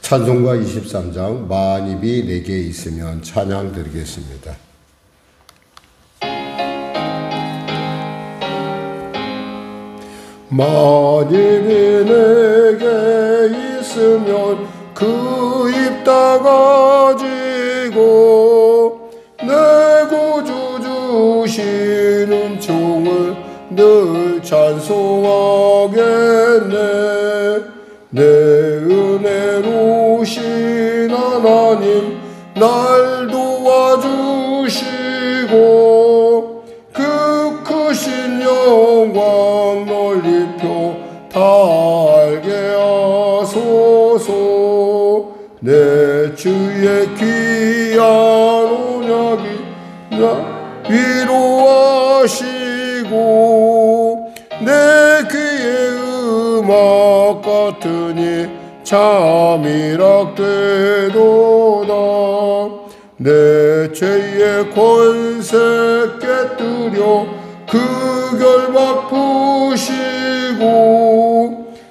찬송가 23장 만입이 내게 있으면 찬양 드리겠습니다. 만입이 내게 있으면 그 입 다가지고 내 구주 주시는 종을 늘 찬송하겠네. 내 은혜로우신 하나님 날 도와주시고 그 크신 영광 널리 다 알게 하소서. 내 주의 귀한 언약이 나 위로하시고 내 귀에 음악 같으니 잠이락되도다. 내 죄의 권세 깨뜨려 그 결박 푸시고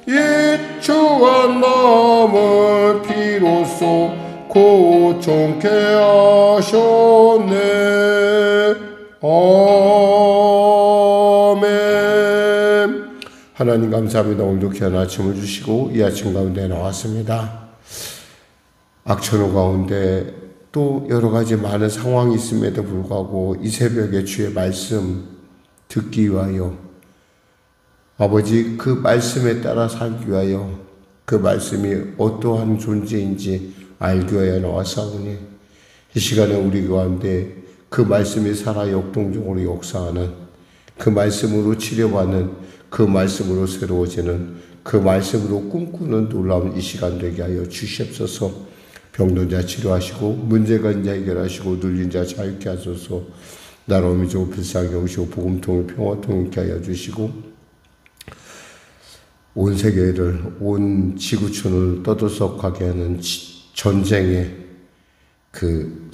이추한 남을 피로써 고통케 하셨네. 아멘. 하나님 감사합니다. 오늘도 귀한 아침을 주시고 이 아침 가운데 나왔습니다. 악천후 가운데 또 여러 가지 많은 상황이 있음에도 불구하고 이 새벽에 주의 말씀 듣기 위하여 아버지 그 말씀에 따라 살기 위하여 그 말씀이 어떠한 존재인지 알기 위하여 나왔사오니 이 시간에 우리 가운데 그 말씀이 살아 역동적으로 역사하는 그 말씀으로 치료받는 그 말씀으로 새로워지는 그 말씀으로 꿈꾸는 놀라운 이 시간 되게 하여 주시옵소서. 병든 자 치료하시고 문제가 있는 자 해결하시고 눌린 자 자유케 하소서. 나로 미지고 불쌍히 오시고 복음통을 평화통일케 하여 주시고 온 세계를 온 지구촌을 떠들썩하게 하는 전쟁의 그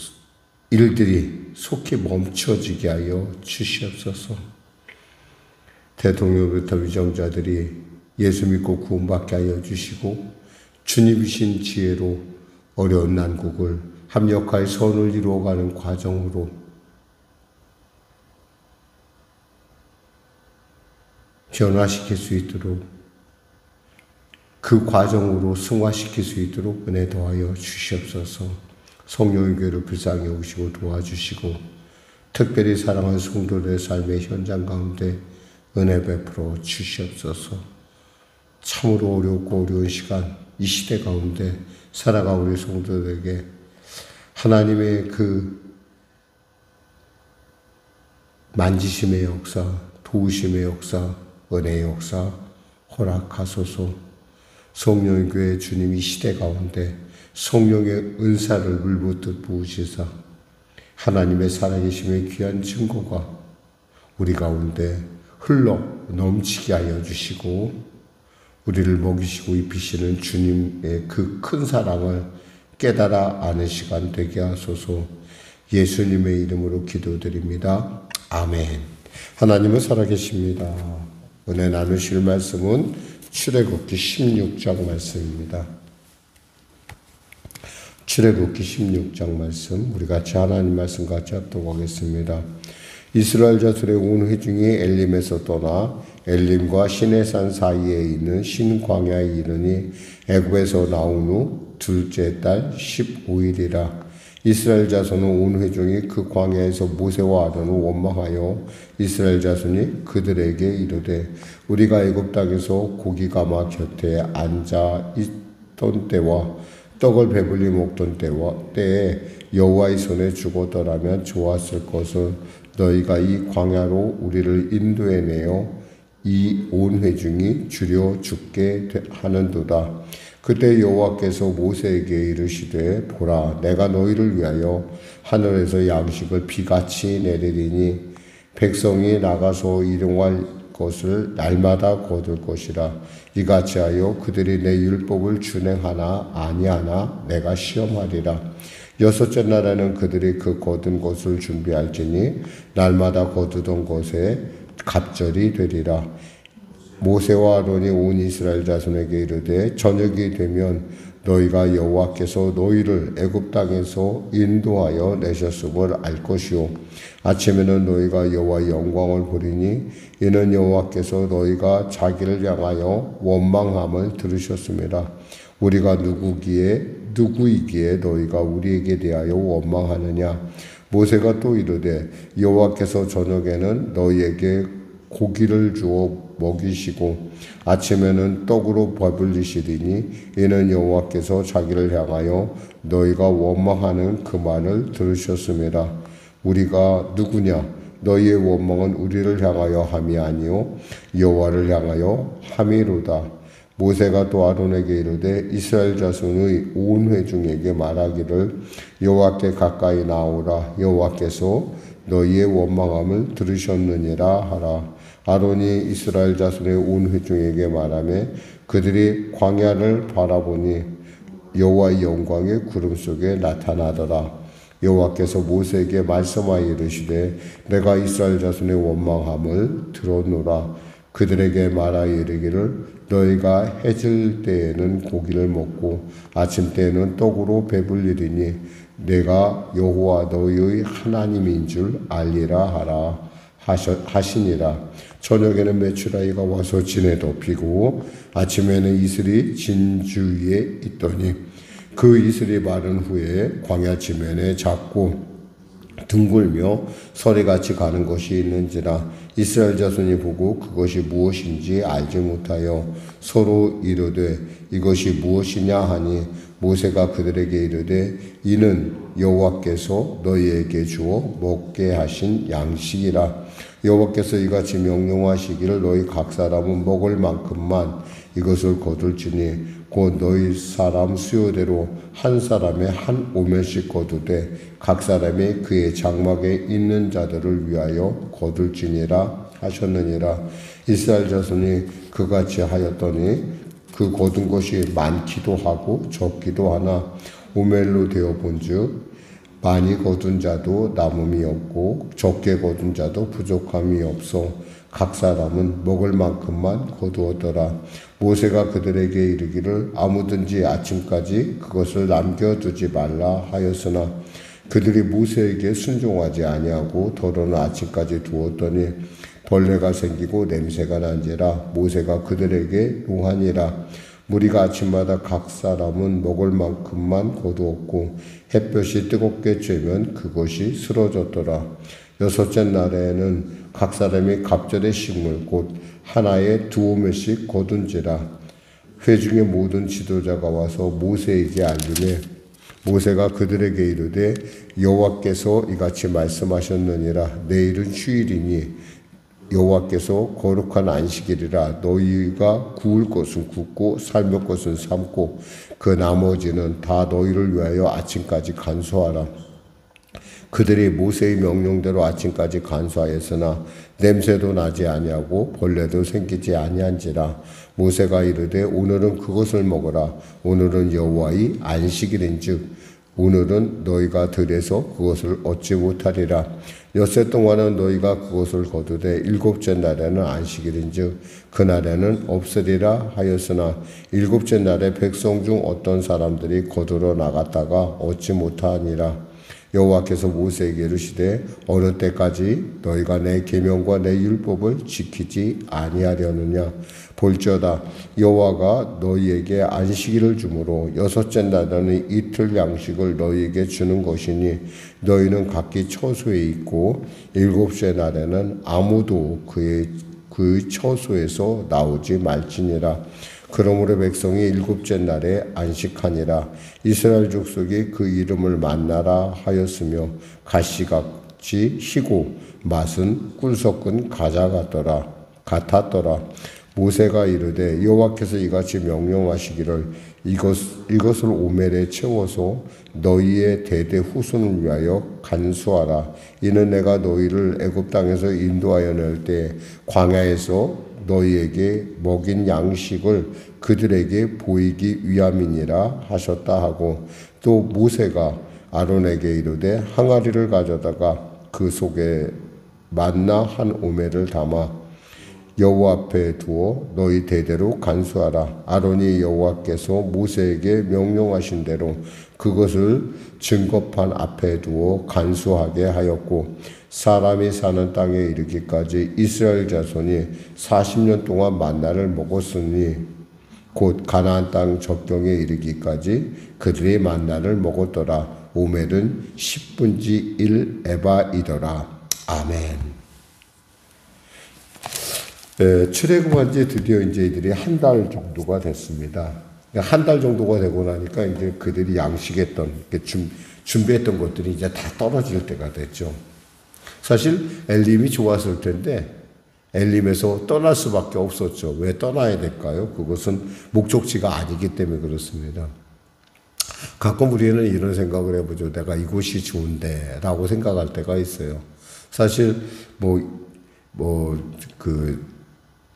일들이 속히 멈춰지게 하여 주시옵소서. 대통령부터 위정자들이 예수 믿고 구원받게 하여 주시고 주님이신 지혜로 어려운 난국을 합력하여 선을 이루어가는 과정으로 변화시킬 수 있도록 그 과정으로 승화시킬 수 있도록 은혜 더하여 주시옵소서. 성령의 교회를 불쌍히 오시고 도와주시고 특별히 사랑하는 성도들의 삶의 현장 가운데 은혜 베풀어 주시옵소서. 참으로 어렵고 어려운 시간 이 시대 가운데 살아가 우리 성도들에게 하나님의 그 만지심의 역사, 도우심의 역사, 은혜의 역사 허락하소서. 성령의 교회 주님 이 시대 가운데 성령의 은사를 물붓듯 부으시사 하나님의 살아계심의 귀한 증거가 우리 가운데 흘러 넘치게 하여 주시고 우리를 먹이시고 입히시는 주님의 그 큰 사랑을 깨달아 아는 시간 되게 하소서. 예수님의 이름으로 기도드립니다. 아멘. 하나님은 살아계십니다. 은혜 나누실 말씀은 출애굽기 16장 말씀입니다. 출애굽기 16장 말씀 우리 같이 하나님 말씀 같이 합독하겠습니다. 이스라엘 자손의 온 회중이 엘림에서 떠나 엘림과 시내산 사이에 있는 신광야에 이르니 애굽에서 나온 후 둘째 달 15일이라. 이스라엘 자손은 온 회중이 그 광야에서 모세와 아론을 원망하여 이스라엘 자손이 그들에게 이르되 우리가 애굽 땅에서 고기 가마 곁에 앉아 있던 때와 떡을 배불리 먹던 때에 여호와의 손에 죽었더라면 좋았을 것을 너희가 이 광야로 우리를 인도해 내어 이 온 회중이 주려 죽게 하는도다. 그때 여호와께서 모세에게 이르시되 보라 내가 너희를 위하여 하늘에서 양식을 비같이 내리리니 백성이 나가서 일용할 것을 날마다 거둘 것이라. 이같이 하여 그들이 내 율법을 준행하나 아니하나 내가 시험하리라. 여섯째 날에는 그들이 그 거둔 것을 준비할지니 날마다 거두던 것에 갑절이 되리라. 모세와 아론이 온 이스라엘 자손에게 이르되 저녁이 되면 너희가 여호와께서 너희를 애굽 땅에서 인도하여 내셨음을 알 것이요 아침에는 너희가 여호와의 영광을 보리니 이는 여호와께서 너희가 자기를 향하여 원망함을 들으셨습니다. 우리가 누구이기에 너희가 우리에게 대하여 원망하느냐. 모세가 또 이르되 여호와께서 저녁에는 너희에게 고기를 주어 먹이시고 아침에는 떡으로 배불리시리니 이는 여호와께서 자기를 향하여 너희가 원망하는 그 말을 들으셨습니다. 우리가 누구냐? 너희의 원망은 우리를 향하여 함이 아니요 여호와를 향하여 함이로다. 모세가 또 아론에게 이르되 이스라엘 자손의 온 회중에게 말하기를 여호와께 가까이 나오라. 여호와께서 너희의 원망함을 들으셨느니라 하라. 아론이 이스라엘 자손의 온 회중에게 말하며 그들이 광야를 바라보니 여호와의 영광이 구름 속에 나타나더라. 여호와께서 모세에게 말씀하여 이르시되 내가 이스라엘 자손의 원망함을 들었노라. 그들에게 말하여 이르기를 너희가 해질 때에는 고기를 먹고 아침 때에는 떡으로 배불리리니 내가 여호와 너희의 하나님인 줄 알리라 하라 하시니라. 저녁에는 메추라기가 와서 진에 덮이고 아침에는 이슬이 진주 위에 있더니 그 이슬이 마른 후에 광야 지면에 작고 둥글며 서리같이 가는 것이 있는지라. 이스라엘 자손이 보고 그것이 무엇인지 알지 못하여 서로 이르되 이것이 무엇이냐 하니 모세가 그들에게 이르되 이는 여호와께서 너희에게 주어 먹게 하신 양식이라. 여호와께서 이같이 명령하시기를 너희 각 사람은 먹을 만큼만 이것을 거둘지니 곧 너희 사람 수요대로 한 사람에 한 오멜씩 거두되 각 사람이 그의 장막에 있는 자들을 위하여 거둘지니라 하셨느니라. 이스라엘 자손이 그같이 하였더니 그 거둔 것이 많기도 하고 적기도 하나 오멜로 되어 본즉 많이 거둔 자도 남음이 없고 적게 거둔 자도 부족함이 없어 각 사람은 먹을 만큼만 거두었더라. 모세가 그들에게 이르기를 아무든지 아침까지 그것을 남겨두지 말라 하였으나 그들이 모세에게 순종하지 아니하고 더러는 아침까지 두었더니 벌레가 생기고 냄새가 난지라. 모세가 그들에게 노하니라. 무리가 아침마다 각 사람은 먹을 만큼만 거두었고 햇볕이 뜨겁게 쬐면 그것이 쓰러졌더라. 여섯째 날에는 각 사람이 갑절의 식물 곧 하나에 2오멜씩 거둔지라. 회중의 모든 지도자가 와서 모세에게 알리매 모세가 그들에게 이르되 여호와께서 이같이 말씀하셨느니라. 내일은 휴일이니 여호와께서 거룩한 안식일이라. 너희가 구울 것은 굽고 삶을 것은 삶고 그 나머지는 다 너희를 위하여 아침까지 간수하라. 그들이 모세의 명령대로 아침까지 간수하였으나 냄새도 나지 아니하고 벌레도 생기지 아니한지라. 모세가 이르되 오늘은 그것을 먹어라. 오늘은 여호와의 안식일인즉 오늘은 너희가 들에서 그것을 얻지 못하리라. 엿새 동안은 너희가 그것을 거두되 7째 날에는 안식일인즉 그날에는 없으리라 하였으나 7째 날에 백성 중 어떤 사람들이 거두러 나갔다가 얻지 못하니라. 여호와께서 모세에게 이르시되 어느 때까지 너희가 내 계명과 내 율법을 지키지 아니하려느냐. 볼지어다 여호와가 너희에게 안식일을 주므로 6째 날에는 이틀 양식을 너희에게 주는 것이니 너희는 각기 처소에 있고 7째 날에는 아무도 그 처소에서 나오지 말지니라. 그러므로 백성이 7째 날에 안식하니라. 이스라엘 족속이 그 이름을 만나라 하였으며 가시같이 희고 맛은 꿀 섞은 가자 같았더라. 모세가 이르되 여호와께서 이같이 명령하시기를 이것을 오멜에 채워서 너희의 대대 후손을 위하여 간수하라. 이는 내가 너희를 애굽 땅에서 인도하여 낼 때 광야에서 너희에게 먹인 양식을 그들에게 보이기 위함이니라 하셨다 하고 또 모세가 아론에게 이르되 항아리를 가져다가 그 속에 만나 한 오멜을 담아 여호와 앞에 두어 너희 대대로 간수하라. 아론이 여호와께서 모세에게 명령하신 대로 그것을 증거판 앞에 두어 간수하게 하였고 사람이 사는 땅에 이르기까지 이스라엘 자손이 40년 동안 만나를 먹었으니 곧 가나안 땅 적경에 이르기까지 그들이 만나를 먹었더라. 오멜은 10분지 1 에바이더라. 아멘. 출애굽한 지 드디어 이제 이들이 한 달 정도가 됐습니다. 한 달 정도가 되고 나니까 이제 그들이 양식했던, 준비했던 것들이 이제 다 떨어질 때가 됐죠. 사실 엘림이 좋았을 텐데 엘림에서 떠날 수밖에 없었죠. 왜 떠나야 될까요? 그것은 목적지가 아니기 때문에 그렇습니다. 가끔 우리는 이런 생각을 해보죠. 내가 이곳이 좋은데 라고 생각할 때가 있어요. 사실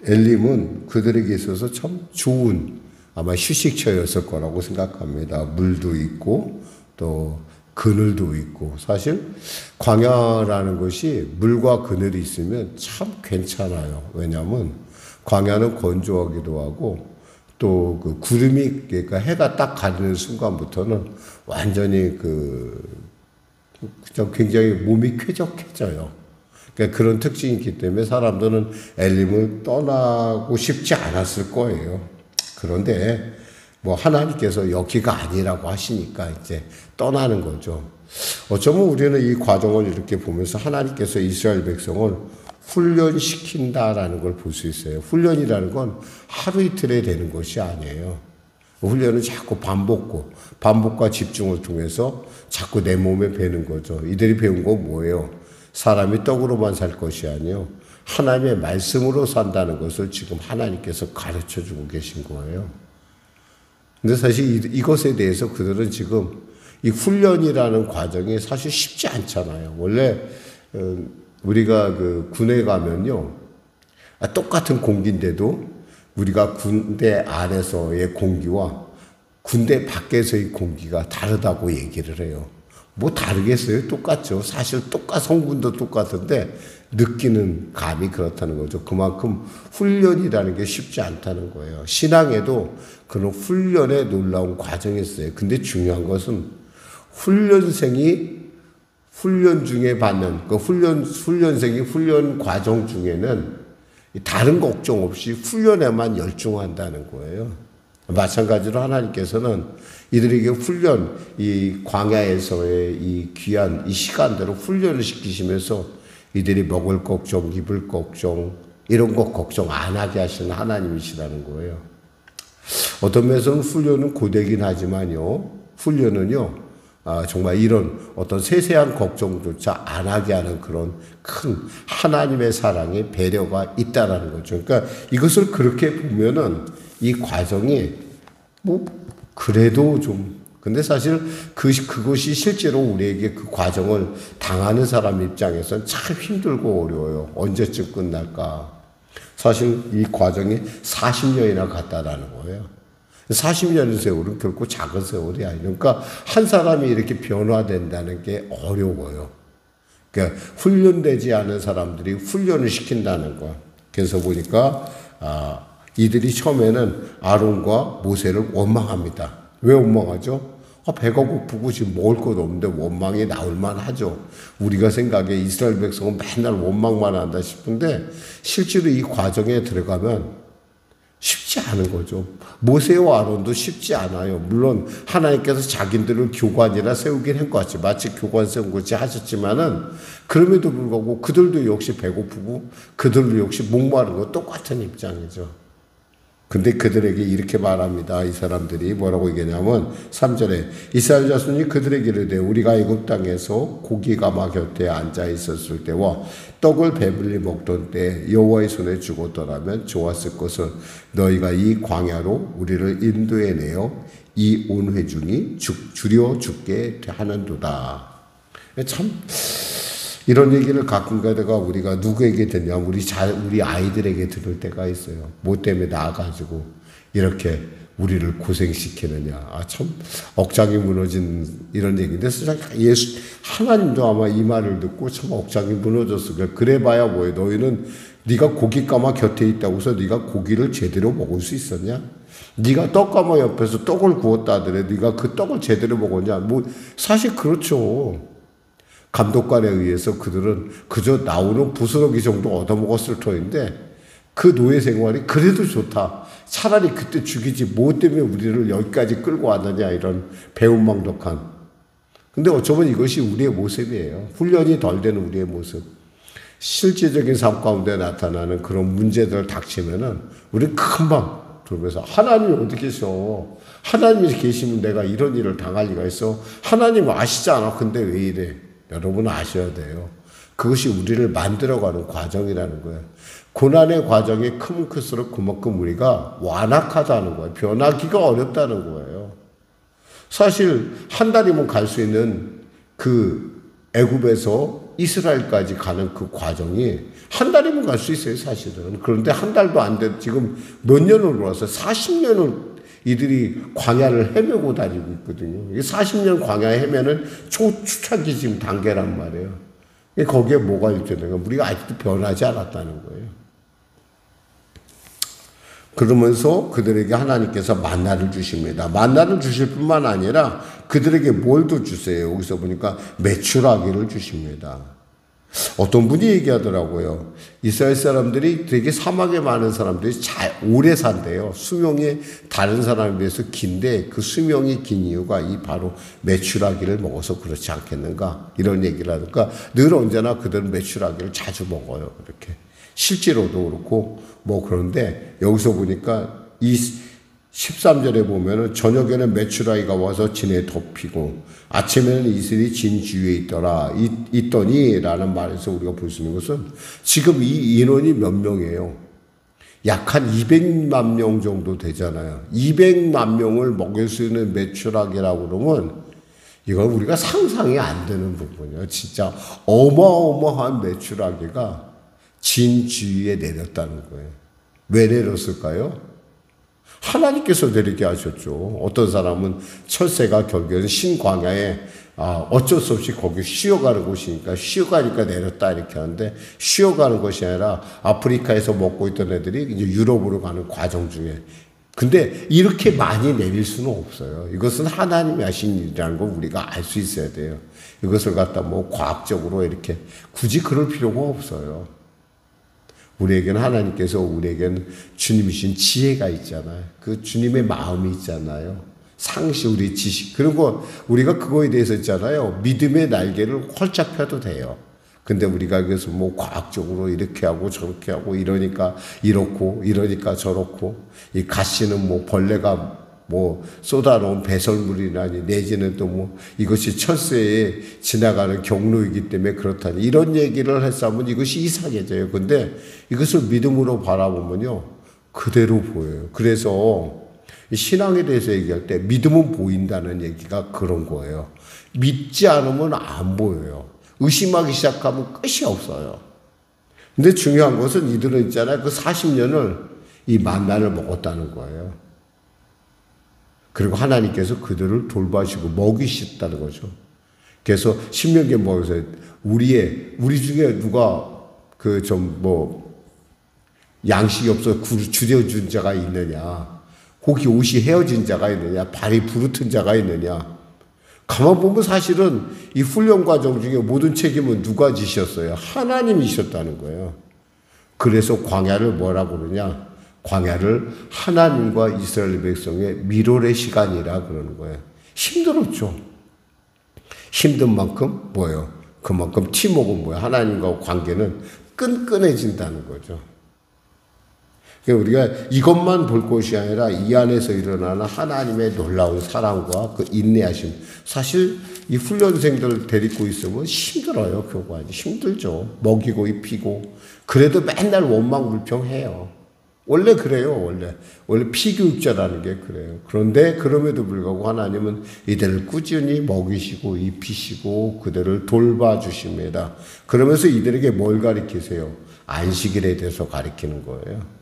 엘림은 그들에게 있어서 참 좋은 아마 휴식처였을 거라고 생각합니다. 물도 있고 또 그늘도 있고. 사실 광야라는 것이 물과 그늘이 있으면 참 괜찮아요. 왜냐하면 광야는 건조하기도 하고 또 그 구름이, 그러니까 해가 딱 가리는 순간부터는 완전히 굉장히 몸이 쾌적해져요. 그러니까 그런 특징이 있기 때문에 사람들은 엘림을 떠나고 싶지 않았을 거예요. 그런데 하나님께서 여기가 아니라고 하시니까 이제 떠나는 거죠. 어쩌면 우리는 이 과정을 이렇게 보면서 하나님께서 이스라엘 백성을 훈련시킨다라는 걸 볼 수 있어요. 훈련이라는 건 하루 이틀에 되는 것이 아니에요. 훈련은 자꾸 반복과 집중을 통해서 자꾸 내 몸에 배는 거죠. 이들이 배운 건 뭐예요? 사람이 떡으로만 살 것이 아니요, 하나님의 말씀으로 산다는 것을 지금 하나님께서 가르쳐 주고 계신 거예요. 근데 사실 이것에 대해서 그들은 지금 이 훈련이라는 과정이 사실 쉽지 않잖아요. 원래 우리가 군에 가면요, 똑같은 공기인데도 우리가 군대 안에서의 공기와 군대 밖에서의 공기가 다르다고 얘기를 해요. 다르겠어요? 똑같죠. 사실 성분도 똑같은데 느끼는 감이 그렇다는 거죠. 그만큼 훈련이라는 게 쉽지 않다는 거예요. 신앙에도 그런 훈련의 놀라운 과정이 있어요. 근데 중요한 것은 훈련생이 훈련 중에 받는, 훈련생이 훈련 과정 중에는 다른 걱정 없이 훈련에만 열중한다는 거예요. 마찬가지로 하나님께서는 이들에게 이 광야에서의 이 귀한 이 시간대로 훈련을 시키시면서 이들이 먹을 걱정, 입을 걱정, 이런 것 걱정 안 하게 하시는 하나님이시라는 거예요. 어떤 면에서는 훈련은 고되긴 하지만요, 훈련은요, 정말 이런 어떤 세세한 걱정조차 안 하게 하는 그런 큰 하나님의 사랑의 배려가 있다라는 거죠. 그러니까 이것을 그렇게 보면은 이 과정이 그래도 근데 사실 그것이 실제로 우리에게 그 과정을 당하는 사람 입장에서는 참 힘들고 어려워요. 언제쯤 끝날까? 사실 이 과정이 40년이나 갔다라는 거예요. 40년의 세월은 결코 작은 세월이 아니에요. 그러니까 한 사람이 이렇게 변화된다는 게 어려워요. 그러니까 훈련되지 않은 사람들이 훈련을 시킨다는 거. 그래서 보니까 이들이 처음에는 아론과 모세를 원망합니다. 왜 원망하죠? 배가 고프고 지금 먹을 것도 없는데 원망이 나올만 하죠. 우리가 생각에 이스라엘 백성은 맨날 원망만 한다 싶은데 실제로 이 과정에 들어가면 쉽지 않은 거죠. 모세와 아론도 쉽지 않아요. 물론 하나님께서 자기들을 교관이라 세우긴 한 것 같이, 마치 교관 세운 것이 하셨지만은 그럼에도 불구하고 그들도 역시 배고프고 그들도 역시 목마른 거 똑같은 입장이죠. 근데 그들에게 이렇게 말합니다. 이 사람들이 뭐라고 얘기하냐면 3절에 이스라엘 자손이 그들에게 이르되 우리가 애굽 땅에서 고기 가마 곁에 앉아 있었을 때와 떡을 배불리 먹던 때 여호와의 손에 죽었더라면 좋았을 것은 너희가 이 광야로 우리를 인도해 내어 이 온 회중이 줄여 죽게 하는도다. 참 이런 얘기를 가끔 가다가 우리가 누구에게 듣냐면 우리 아이들에게 들을 때가 있어요. 뭐 때문에 나가지고 이렇게 우리를 고생시키느냐. 참 억장이 무너진 이런 얘기인데 하나님도 아마 이 말을 듣고 참 억장이 무너졌을 거야. 그래봐야 뭐해. 너희는 네가 고깃가마 곁에 있다고 해서 네가 고기를 제대로 먹을 수 있었냐? 네가 떡가마 옆에서 떡을 구웠다 하더래. 네가 그 떡을 제대로 먹었냐? 뭐 사실 그렇죠. 감독관에 의해서 그들은 그저 나오는 부스러기 정도 얻어먹었을 터인데 그 노예 생활이 그래도 좋다. 차라리 그때 죽이지 뭐 때문에 우리를 여기까지 끌고 왔느냐 이런 배은망덕한. 근데 어쩌면 이것이 우리의 모습이에요. 훈련이 덜 되는 우리의 모습. 실제적인 삶 가운데 나타나는 그런 문제들 닥치면은 우리 금방 돌면서 하나님이 어디 계셔? 하나님이 계시면 내가 이런 일을 당할 리가 있어? 하나님 아시잖아. 근데 왜 이래? 여러분 아셔야 돼요. 그것이 우리를 만들어가는 과정이라는 거예요. 고난의 과정이 크면 클수록 그만큼 우리가 완악하다는 거예요. 변하기가 어렵다는 거예요. 사실 한 달이면 갈 수 있는 그 애굽에서 이스라엘까지 가는 그 과정이 한 달이면 갈 수 있어요, 사실은. 그런데 한 달도 안 돼. 지금 몇 년을 놀았어요? 40년을 이들이 광야를 헤매고 다니고 있거든요. 이게 40년 광야에 헤매는 초추차기 지금 단계란 말이에요. 거기에 뭐가 있잖아요. 우리가 아직도 변하지 않았다는 거예요. 그러면서 그들에게 하나님께서 만나를 주십니다. 만나를 주실 뿐만 아니라 그들에게 뭘 더 주세요. 여기서 보니까 메추라기를 주십니다. 어떤 분이 얘기하더라고요. 이스라엘 사람들이 되게 사막에 많은 사람들이 오래 산대요. 수명이 다른 사람에 비해서 긴데 그 수명이 긴 이유가 이 바로 메추라기를 먹어서 그렇지 않겠는가. 이런 얘기를 하니까 늘 언제나 그들은 메추라기를 자주 먹어요. 이렇게. 실제로도 그렇고 그런데 여기서 보니까 이 13절에 보면은 저녁에는 메추라기가 와서 진에 덮이고 아침에는 이슬이 진 주위에 있더니 라는 말에서 우리가 볼 수 있는 것은 지금 이 인원이 몇 명이에요? 약 한 200만 명 정도 되잖아요. 200만 명을 먹일 수 있는 메추라기라고 그러면 이건 우리가 상상이 안 되는 부분이에요. 진짜 어마어마한 메추라기가 진 주위에 내렸다는 거예요. 왜 내렸을까요? 하나님께서 내리게 하셨죠. 어떤 사람은 철새가 결국에는 신광야에 어쩔 수 없이 거기 쉬어가는 곳이니까 쉬어가니까 내렸다 이렇게 하는데 쉬어가는 것이 아니라 아프리카에서 먹고 있던 애들이 이제 유럽으로 가는 과정 중에 근데 이렇게 많이 내릴 수는 없어요. 이것은 하나님이 하신 일이라는 걸 우리가 알 수 있어야 돼요. 이것을 갖다 과학적으로 이렇게 굳이 그럴 필요가 없어요. 우리에게는 하나님께서 우리에게는 주님이신 지혜가 있잖아요. 그 주님의 마음이 있잖아요. 상시 우리 지식. 그리고 우리가 그거에 대해서 있잖아요. 믿음의 날개를 활짝 펴도 돼요. 근데 우리가 그래서 과학적으로 이렇게 하고 저렇게 하고 이러니까 이렇고 이러니까 저렇고 이 가시는 벌레가 쏟아놓은 배설물이라니 내지는 또 이것이 철새에 지나가는 경로이기 때문에 그렇다니 이런 얘기를 했으면 이것이 이상해져요. 근데 이것을 믿음으로 바라보면요 그대로 보여요. 그래서 신앙에 대해서 얘기할 때 믿음은 보인다는 얘기가 그런 거예요. 믿지 않으면 안 보여요. 의심하기 시작하면 끝이 없어요. 근데 중요한 것은 이들은 있잖아요. 그 40년을 이 만나를 먹었다는 거예요. 그리고 하나님께서 그들을 돌봐주시고 먹이셨다는 거죠. 그래서 신명기에 뭐여서 우리 중에 누가 양식이 없어 줄여준 자가 있느냐, 혹이 옷이 헤어진 자가 있느냐, 발이 부르튼 자가 있느냐. 가만 보면 사실은 이 훈련 과정 중에 모든 책임은 누가 지셨어요? 하나님이셨다는 거예요. 그래서 광야를 뭐라고 그러냐? 광야를 하나님과 이스라엘 백성의 밀월의 시간이라 그러는 거예요. 힘들었죠. 힘든 만큼 뭐예요? 그만큼 팀워크는 하나님과 관계는 끈끈해진다는 거죠. 우리가 이것만 볼 것이 아니라 이 안에서 일어나는 하나님의 놀라운 사랑과 그 인내하심. 사실 이 훈련생들 데리고 있으면 힘들어요. 교관이 힘들죠. 먹이고 입히고. 그래도 맨날 원망불평해요. 원래 그래요. 원래 피교육자라는 게 그래요. 그런데 그럼에도 불구하고 하나님은 이들을 꾸준히 먹이시고 입히시고 그들을 돌봐주십니다. 그러면서 이들에게 뭘 가르치세요? 안식일에 대해서 가르치는 거예요.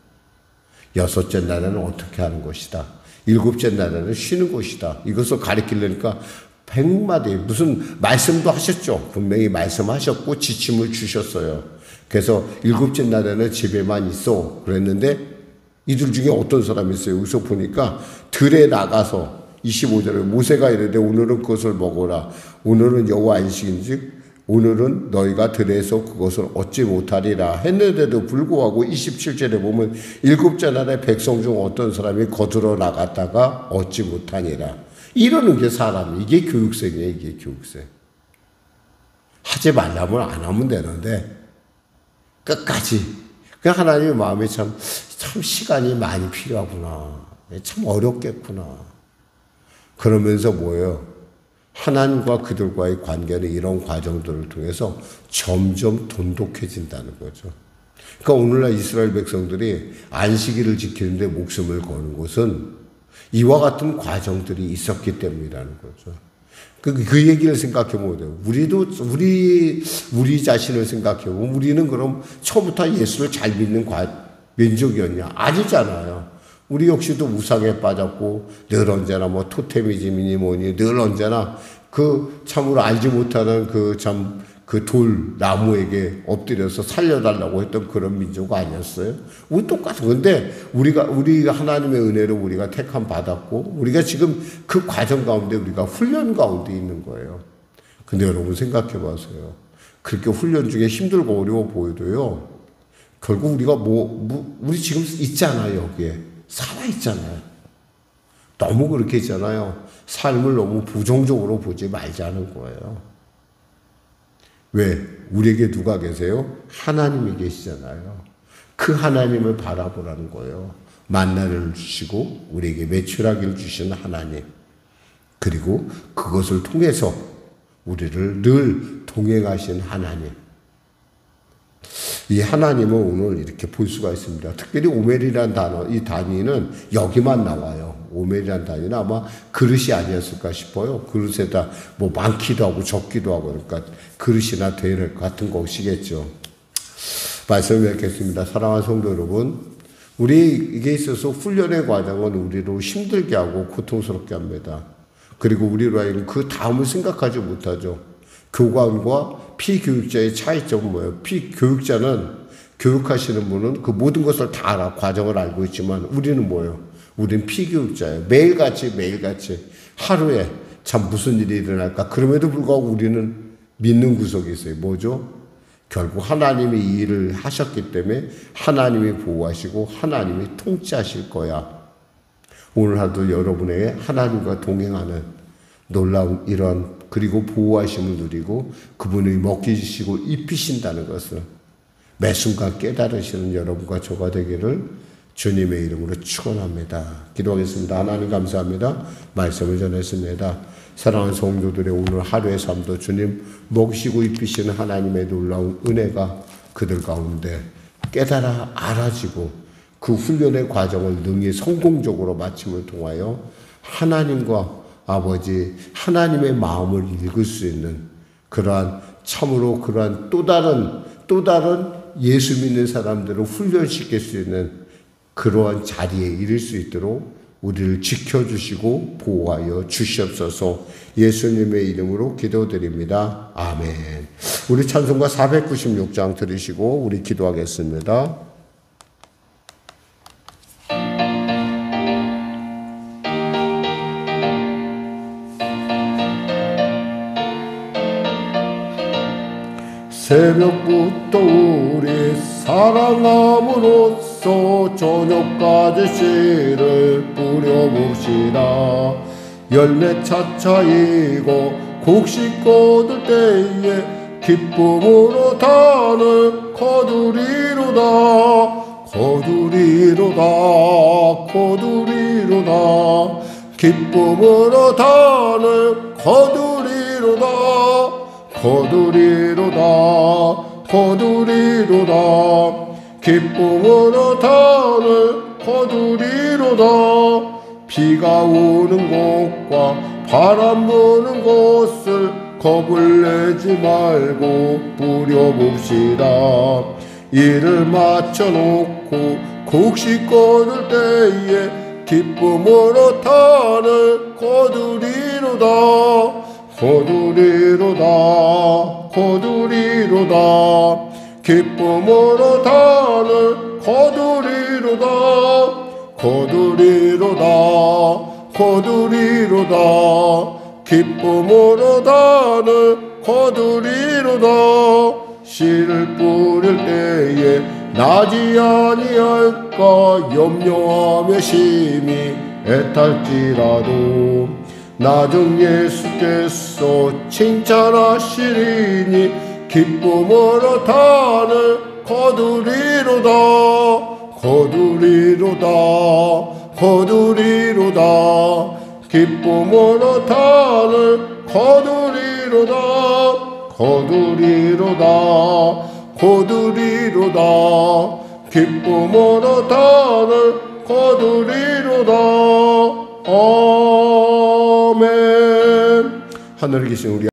6째 날에는 어떻게 하는 것이다. 일곱째 날에는 쉬는 곳이다. 이것을 가리키려니까 100마디 무슨 말씀도 하셨죠. 분명히 말씀하셨고 지침을 주셨어요. 그래서 일곱째 날에는 집에만 있어 그랬는데 이들 중에 어떤 사람이 있어요. 여기서 보니까 들에 나가서 25절에 모세가 이르되 오늘은 그것을 먹어라. 오늘은 여호와 안식인즉 오늘은 너희가 들에서 그것을 얻지 못하리라 했는데도 불구하고 27절에 보면 일곱째 날에 백성 중 어떤 사람이 거들어 나갔다가 얻지 못하니라. 이러는 게 사람이. 이게 교육생이에요. 이게 교육생. 하지 말라면 안 하면 되는데 끝까지. 그 하나님의 마음에 참 시간이 많이 필요하구나. 참 어렵겠구나. 그러면서 뭐예요? 하나님과 그들과의 관계는 이런 과정들을 통해서 점점 돈독해진다는 거죠. 그러니까 오늘날 이스라엘 백성들이 안식일을 지키는데 목숨을 거는 것은 이와 같은 과정들이 있었기 때문이라는 거죠. 그 얘기를 생각해 보면 돼요. 우리 자신을 생각해 보면 우리는 그럼 처음부터 예수를 잘 믿는 민족이었냐? 아니잖아요. 우리 역시도 우상에 빠졌고 늘 언제나 뭐 토테미즘이니 뭐니 늘 언제나 그 참으로 알지 못하는 그 돌 나무에게 엎드려서 살려달라고 했던 그런 민족 아니었어요? 우리 똑같은 건데 우리가 하나님의 은혜로 우리가 택함 받았고 우리가 지금 그 과정 가운데 우리가 훈련 가운데 있는 거예요. 근데 여러분 생각해 보세요. 그렇게 훈련 중에 힘들고 어려워 보여도요. 결국 우리가 우리 지금 있잖아요. 여기에. 살아있잖아요. 너무 그렇게 있잖아요. 삶을 너무 부정적으로 보지 말자는 거예요. 왜? 우리에게 누가 계세요? 하나님이 계시잖아요. 그 하나님을 바라보라는 거예요. 만나를 주시고 우리에게 매출하기를 주신 하나님. 그리고 그것을 통해서 우리를 늘 동행하신 하나님. 이 하나님을 오늘 이렇게 볼 수가 있습니다. 특별히 오멜이라는 단어, 이 단위는 여기만 나와요. 오멜이라는 단위는 아마 그릇이 아니었을까 싶어요. 그릇에다 뭐 많기도 하고 적기도 하고 그러니까 그릇이나 대열 같은 것이겠죠. 말씀을 맺겠습니다. 사랑하는 성도 여러분, 우리에게 있어서 훈련의 과정은 우리를 힘들게 하고 고통스럽게 합니다. 그리고 우리로 하여금 그 다음을 생각하지 못하죠. 교관과 피교육자의 차이점은 뭐예요? 피교육자는 교육하시는 분은 그 모든 것을 다 알아. 과정을 알고 있지만 우리는 뭐예요? 우리는 피교육자예요. 매일같이 하루에 참 무슨 일이 일어날까? 그럼에도 불구하고 우리는 믿는 구석이 있어요. 뭐죠? 결국 하나님이 이 일을 하셨기 때문에 하나님이 보호하시고 하나님이 통치하실 거야. 오늘 하루 여러분에게 하나님과 동행하는 놀라운 이런 그리고 보호하심을 누리고 그분이 먹게 주시고 입히신다는 것을 매 순간 깨달으시는 여러분과 저가 되기를 주님의 이름으로 축원합니다. 기도하겠습니다. 하나님 감사합니다. 말씀을 전했습니다. 사랑하는 성도들의 오늘 하루의 삶도 주님 먹이시고 입히시는 하나님의 놀라운 은혜가 그들 가운데 깨달아 알아지고 그 훈련의 과정을 능히 성공적으로 마침을 통하여 하나님과 아버지 하나님의 마음을 읽을 수 있는 그러한 참으로 그러한 또 다른 예수 믿는 사람들을 훈련시킬 수 있는 그러한 자리에 이를 수 있도록 우리를 지켜주시고 보호하여 주시옵소서. 예수님의 이름으로 기도드립니다. 아멘. 우리 찬송가 496장 들으시고 우리 기도하겠습니다. 새벽부터 우리 사랑함으로써 저녁까지 씨를 뿌려봅시다. 열매 차차이고 곡식 거둘 때에 기쁨으로 단을 거두리로다. 기쁨으로 단을 거두리로다. 기쁨으로 단을 거두리로다. 비가 오는 곳과 바람 부는 곳을 겁을 내지 말고 뿌려봅시다. 일을 마쳐놓고 곡식 거둘 때에 기쁨으로 타는 거두리로다 거두리로다 거두리로다 기쁨으로 타는 거두리로다 거두리로다 거두리로다 기쁨으로 타는 거두리로다 씨를 뿌릴 때에 나지 아니할까 염려하며 심히 애탈지라도 나중 예수께서 칭찬하시리니 기쁨으로 타는 거두리로다 거두리로다 거두리로다 기쁨으로 타는 거두리로다 거두리로다 거두리로다 기쁨으로 타는 거두리로다 아멘. 하늘에 계신 우리